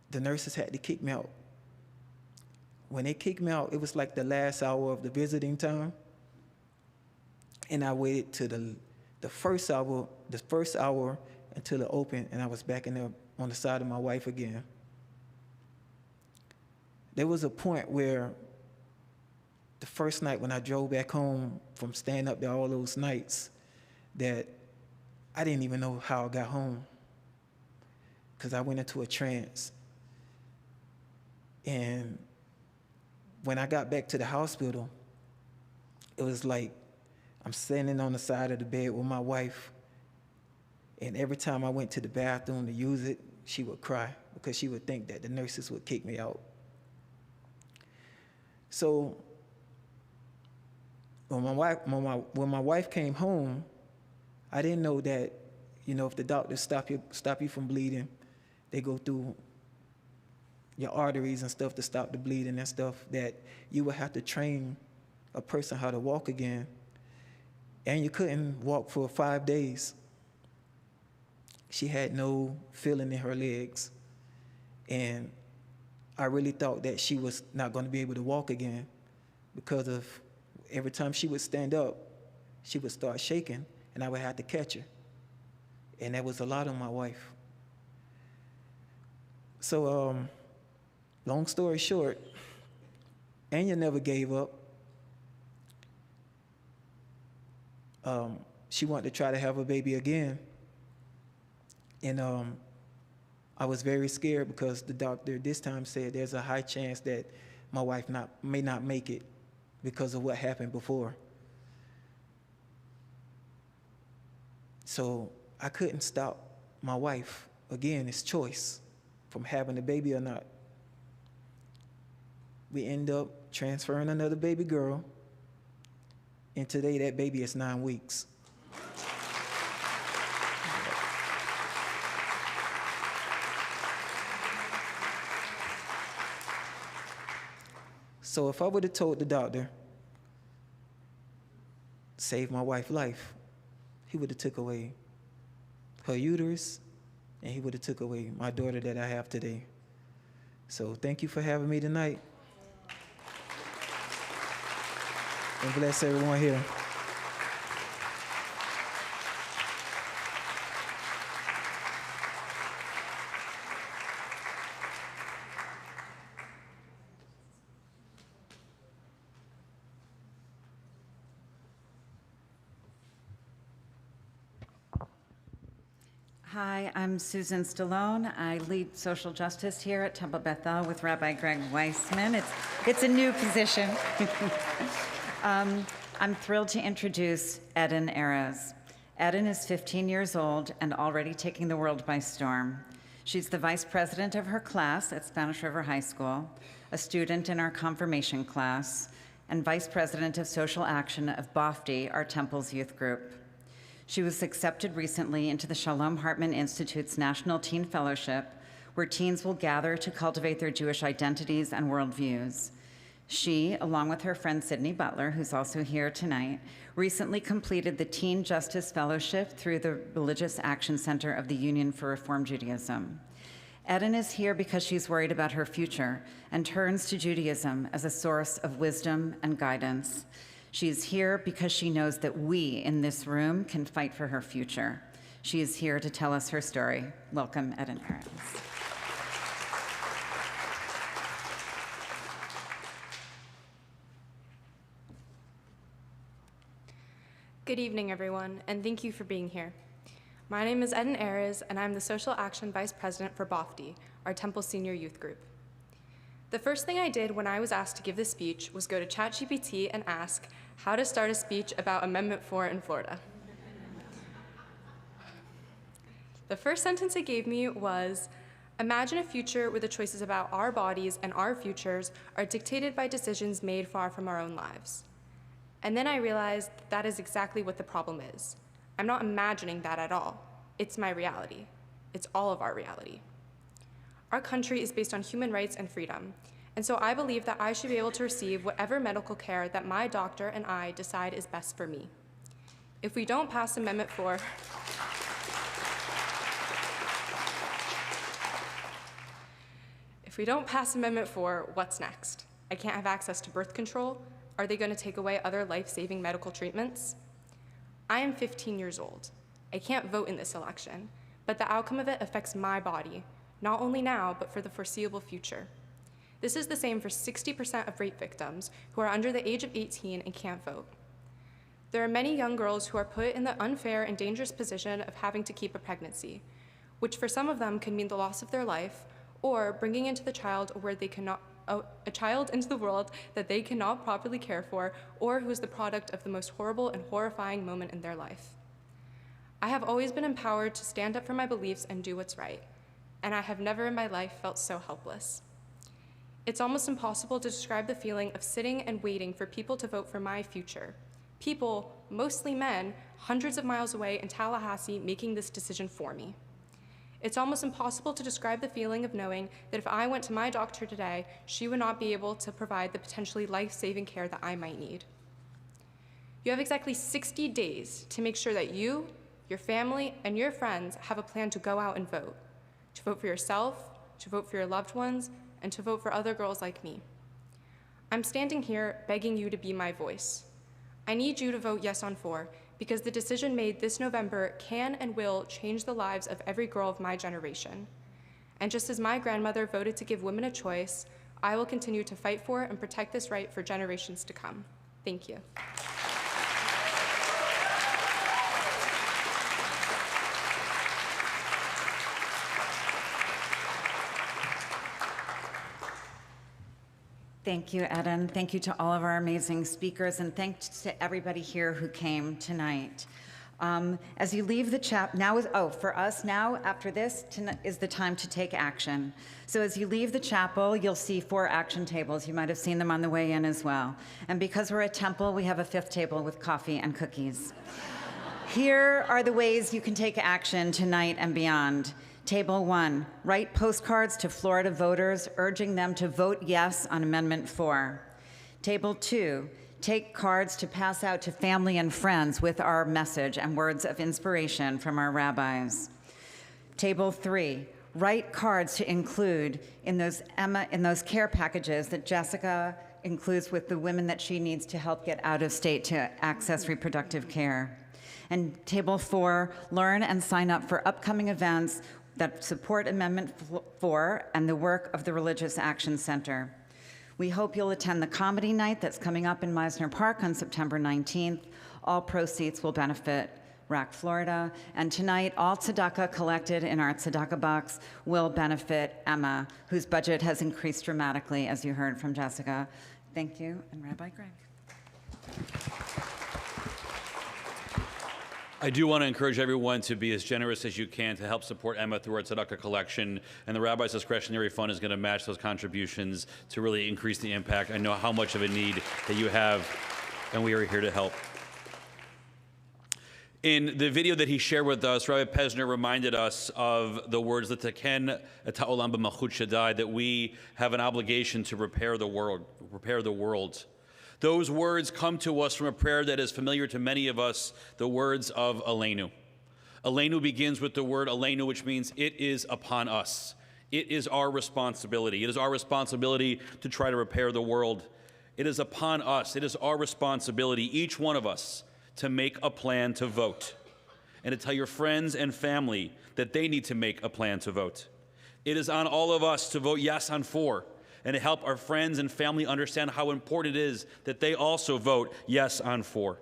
the nurses had to kick me out. When they kicked me out, it was like the last hour of the visiting time. And I waited to the first hour until it opened, and I was back in there on the side of my wife again. There was a point where the first night when I drove back home from staying up there all those nights, that I didn't even know how I got home, because I went into a trance. And when I got back to the hospital, it was like I'm standing on the side of the bed with my wife, and every time I went to the bathroom to use it, she would cry because she would think that the nurses would kick me out. So when my wife came home, I didn't know that, if the doctors stop you from bleeding, they go through your arteries and stuff to stop the bleeding and stuff, that you would have to train a person how to walk again. And you couldn't walk for 5 days. She had no feeling in her legs. And I really thought that she was not going to be able to walk again, because of every time she would stand up, she would start shaking, and I would have to catch her. And that was a lot on my wife. So, long story short, Anya never gave up. She wanted to try to have a baby again. And I was very scared because the doctor this time said there's a high chance that my wife may not make it because of what happened before. So I couldn't stop my wife, again, it's choice, from having a baby or not. We end up transferring another baby girl, and today that baby is 9 weeks. So if I would have told the doctor, save my wife's life, he would have took away her uterus, and he would have took away my daughter that I have today. So thank you for having me tonight. And bless everyone here. Hi, I'm Susan Stallone. I lead social justice here at Temple Bethel with Rabbi Greg Weissman. It's a new position. I'm thrilled to introduce Eden Erez. Eden is 15 years old and already taking the world by storm. She's the vice president of her class at Spanish River High School, a student in our confirmation class, and vice president of social action of BOFTI, our Temple's youth group. She was accepted recently into the Shalom Hartman Institute's National Teen Fellowship, where teens will gather to cultivate their Jewish identities and worldviews. She, along with her friend Sydney Butler, who's also here tonight, recently completed the Teen Justice Fellowship through the Religious Action Center of the Union for Reform Judaism. Eden is here because she's worried about her future and turns to Judaism as a source of wisdom and guidance. She is here because she knows that we in this room can fight for her future. She is here to tell us her story. Welcome, Eden Ahrens. Good evening, everyone, and thank you for being here. My name is Eden Ahrens, and I'm the Social Action Vice President for BOFD, our Temple Senior Youth Group. The first thing I did when I was asked to give this speech was go to ChatGPT and ask how to start a speech about Amendment 4 in Florida. The first sentence it gave me was, imagine a future where the choices about our bodies and our futures are dictated by decisions made far from our own lives. And then I realized that is exactly what the problem is. I'm not imagining that at all. It's my reality. It's all of our reality. Our country is based on human rights and freedom, and so I believe that I should be able to receive whatever medical care that my doctor and I decide is best for me. If we don't pass Amendment 4, what's next? I can't have access to birth control. Are they going to take away other life-saving medical treatments? I am 15 years old. I can't vote in this election, but the outcome of it affects my body, not only now, but for the foreseeable future. This is the same for 60% of rape victims who are under the age of 18 and can't vote. There are many young girls who are put in the unfair and dangerous position of having to keep a pregnancy, which for some of them could mean the loss of their life, or bringing into the child where they cannot a child into the world that they cannot properly care for, or who is the product of the most horrible and horrifying moment in their life. I have always been empowered to stand up for my beliefs and do what's right, and I have never in my life felt so helpless. It's almost impossible to describe the feeling of sitting and waiting for people to vote for my future. People, mostly men, hundreds of miles away in Tallahassee making this decision for me. It's almost impossible to describe the feeling of knowing that if I went to my doctor today, she would not be able to provide the potentially life-saving care that I might need. You have exactly 60 days to make sure that you, your family, and your friends have a plan to go out and vote. To vote for yourself, to vote for your loved ones, and to vote for other girls like me. I'm standing here begging you to be my voice. I need you to vote yes on 4, because the decision made this November can and will change the lives of every girl of my generation. And just as my grandmother voted to give women a choice, I will continue to fight for and protect this right for generations to come. Thank you. Thank you, Eden. Thank you to all of our amazing speakers, and thanks to everybody here who came tonight. As you leave the for us now, after this, is the time to take action. So as you leave the chapel, you'll see 4 action tables. You might have seen them on the way in as well. And because we're at Temple, we have a 5th table with coffee and cookies. Here are the ways you can take action tonight and beyond. Table 1, write postcards to Florida voters urging them to vote yes on Amendment 4. Table 2, take cards to pass out to family and friends with our message and words of inspiration from our rabbis. Table 3, write cards to include in those care packages that Jessica includes with the women that she needs to help get out of state to access reproductive care. And Table 4, learn and sign up for upcoming events that support Amendment 4 and the work of the Religious Action Center. We hope you'll attend the comedy night that's coming up in Meisner Park on September 19th. All proceeds will benefit RAC Florida. And tonight, all tzedakah collected in our tzedakah box will benefit Emma, whose budget has increased dramatically, as you heard from Jessica. Thank you, and Rabbi Greg. I do want to encourage everyone to be as generous as you can to help support Emma through our tzedakah collection, and the Rabbi's Discretionary Fund is going to match those contributions to really increase the impact. I know how much of a need that you have, and we are here to help. In the video that he shared with us, Rabbi Pesner reminded us of the words that that we have an obligation to repair the world. Those words come to us from a prayer that is familiar to many of us, the words of Aleinu. Aleinu begins with the word Aleinu, which means it is upon us. It is our responsibility. It is our responsibility to try to repair the world. It is upon us, it is our responsibility, each one of us, to make a plan to vote and to tell your friends and family that they need to make a plan to vote. It is on all of us to vote yes on 4 and to help our friends and family understand how important it is that they also vote yes on 4.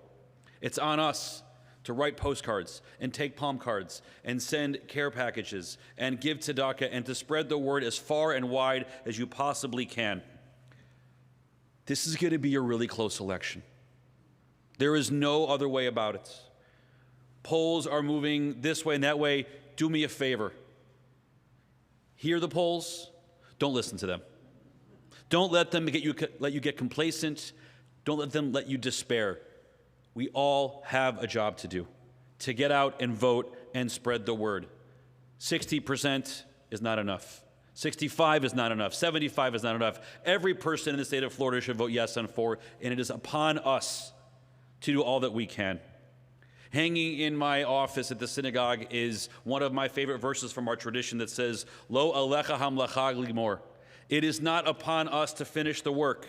It's on us to write postcards and take palm cards and send care packages and give tzedakah and to spread the word as far and wide as you possibly can. This is going to be a really close election. There is no other way about it. Polls are moving this way and that way. Do me a favor. Hear the polls. Don't listen to them. Don't let them let you get complacent. Don't let them let you despair. We all have a job to do, to get out and vote and spread the word. 60% is not enough. 65 is not enough. 75 is not enough. Every person in the state of Florida should vote yes on 4, and it is upon us to do all that we can. Hanging in my office at the synagogue is one of my favorite verses from our tradition that says, Lo alecha hamlacha ligmor. It is not upon us to finish the work,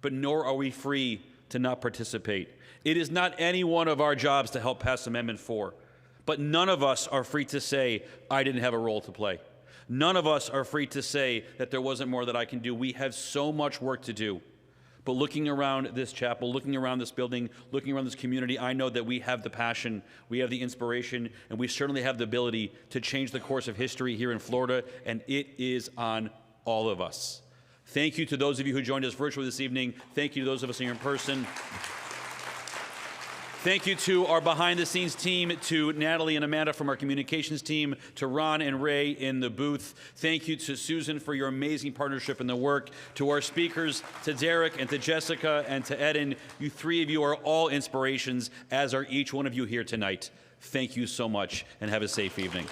but nor are we free to not participate. It is not any one of our jobs to help pass Amendment 4, but none of us are free to say, I didn't have a role to play. None of us are free to say that there wasn't more that I can do. We have so much work to do. But looking around this chapel, looking around this building, looking around this community, I know that we have the passion, we have the inspiration, and we certainly have the ability to change the course of history here in Florida, and it is on all of us. Thank you to those of you who joined us virtually this evening. Thank you to those of us here in person. Thank you to our behind-the-scenes team, to Natalie and Amanda from our communications team, to Ron and Ray in the booth. Thank you to Susan for your amazing partnership in the work, to our speakers, to Derek and to Jessica and to Eden. You 3 of you are all inspirations, as are each one of you here tonight. Thank you so much, and have a safe evening.